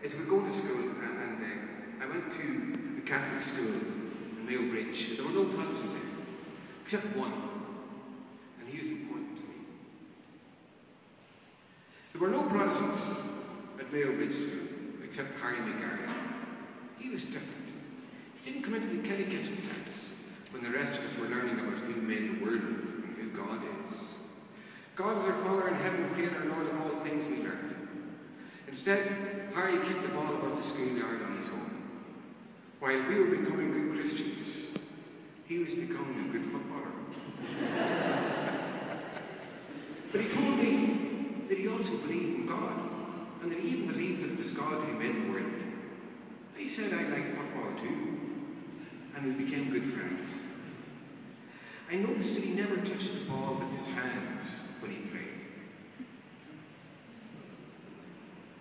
As we go to school, and I went to a Catholic school in Mayo Bridge. There were no Protestants there, except one, and he was important to me. There were no Protestants at Mayo Bridge School, except Harry McGarry. He was different. He didn't come into the catechism class when the rest of us were learning about who made the world and who God is. God is our Father in heaven, creator and Lord of all things, we learned. Instead, Harry kicked the ball about the schoolyard on his own. While we were becoming good Christians, he was becoming a good footballer. But he told me that he also believed in God, and that he even believed that it was God who made the world. He said I like football too, and we became good friends. I noticed that he never touched the ball with his hands when he played.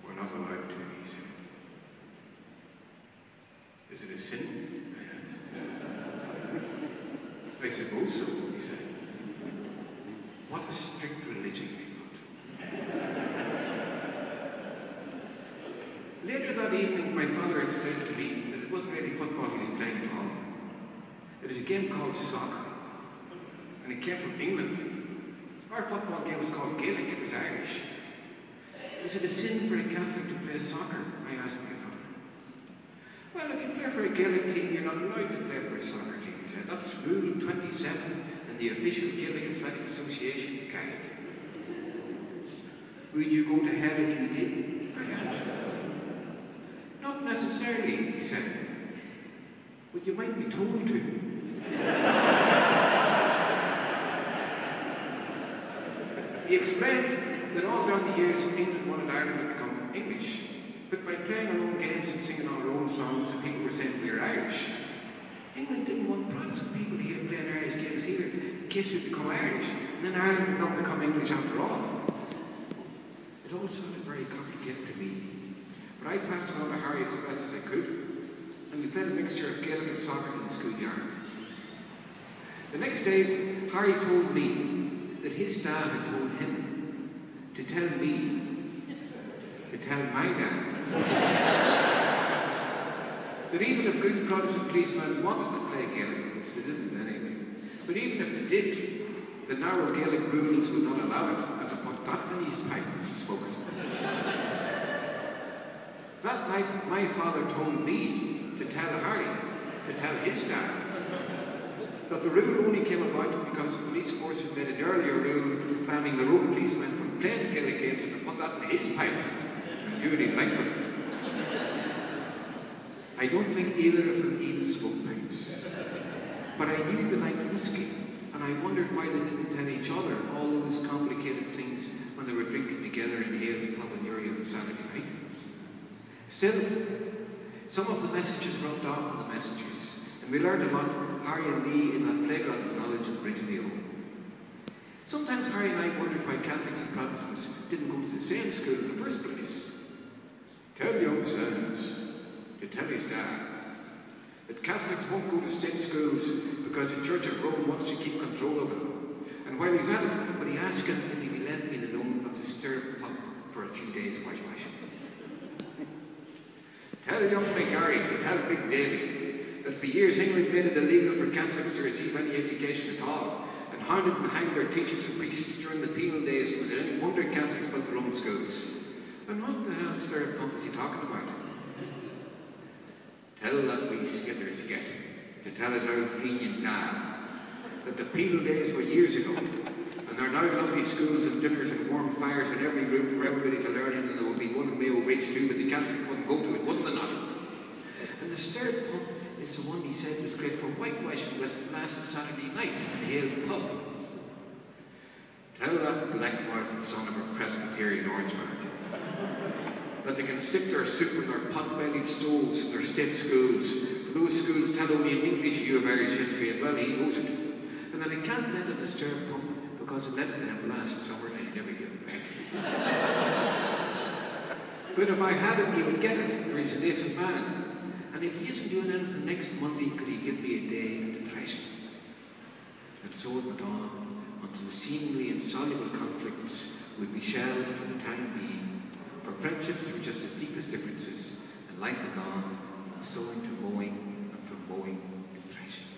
We're not allowed to, he said. Is it a sin? I suppose so, he said. What a strict religion, I thought. Later that evening, my father explained to me that it wasn't really football he was playing at all. It was a game called soccer, and it came from England. Our football game was called Gaelic, it was Irish. Is it a sin for a Catholic to play soccer? I asked my father. Well, if you play for a Gaelic team, you're not allowed to play for a soccer team, he said. That's Rule 27 in the official Gaelic Athletic Association guide. Would you go to hell if you did? I asked. Not necessarily, he said. But you might be told to. He explained that all down the years, England wanted Ireland to become English. But by playing our own games and singing our own songs, and people were saying we are Irish, England didn't want Protestant people here playing Irish games either, in case you'd become Irish, and then Ireland would not become English after all. It all sounded very complicated to me, but I passed it on to Harry as best as I could, and we played a mixture of Gaelic and soccer in the schoolyard. The next day, Harry told me that his dad had told him to tell me to tell my dad that even if good Protestant policemen wanted to play Gaelic, which they didn't anyway, but even if they did, the narrow Gaelic rules would not allow it, and to put that in his pipe when he spoke it. That night, my father told me to tell Harry, to tell his dad, that the rule only came about because the police force had made an earlier rule banning the road policemen from playing Gaelic games, and to put that in his pipe. And you really like it. I don't think either of them even spoke pipes. But I knew they liked whiskey, and I wondered why they didn't tell each other all those complicated things when they were drinking together in Hale's pub in Uri on Saturday night. Still, some of the messages rubbed off on the messengers, and we learned a lot, Harry and me, in that playground of knowledge of Bridge Mayo. Sometimes Harry and I wondered why Catholics and Protestants didn't go to the same school in the first place. Tell young Sans to tell his dad that Catholics won't go to state schools because the Church of Rome wants to keep control of them. And while he's at it, when he asked him if he would lend me the loan of the stirrup pub for a few days whitewashing. Tell young McGarry to tell Big Davy that for years England made it illegal for Catholics to receive any education at all, and hounded and hanged their teachers and priests during the penal days. It was any wonder Catholics built their own schools. And what the hell stirrup pump is he talking about? Tell that wee skitters get to tell his old Fenian dad that the penal days were years ago, and there are now lovely schools and dinners and warm fires in every room for everybody to learn in, and there would be one in Mayo Bridge too, but the Catholics wouldn't go to it, wouldn't they not? And the stirrup pump is the one he said was great for whitewashing with last Saturday night in Hale's pub. Tell that black-mouthed son of a Presbyterian Orangeman that they can stick their soup in their pot-bellied stoves in their state schools. Those schools tell only an English view of Irish history, and well, he knows it. And that he can't lend him a stirrup pump because he lent it to him last summer and he never gave it back. But if I had him, he would get it, for he's a decent man. And if he isn't doing anything next Monday, could he give me a day at the threshing? And so it went on until the seemingly insoluble conflicts would be shelved for the time being, for friendships were just as deep as differences, life anon, of sowing to mowing, and from mowing to threshing.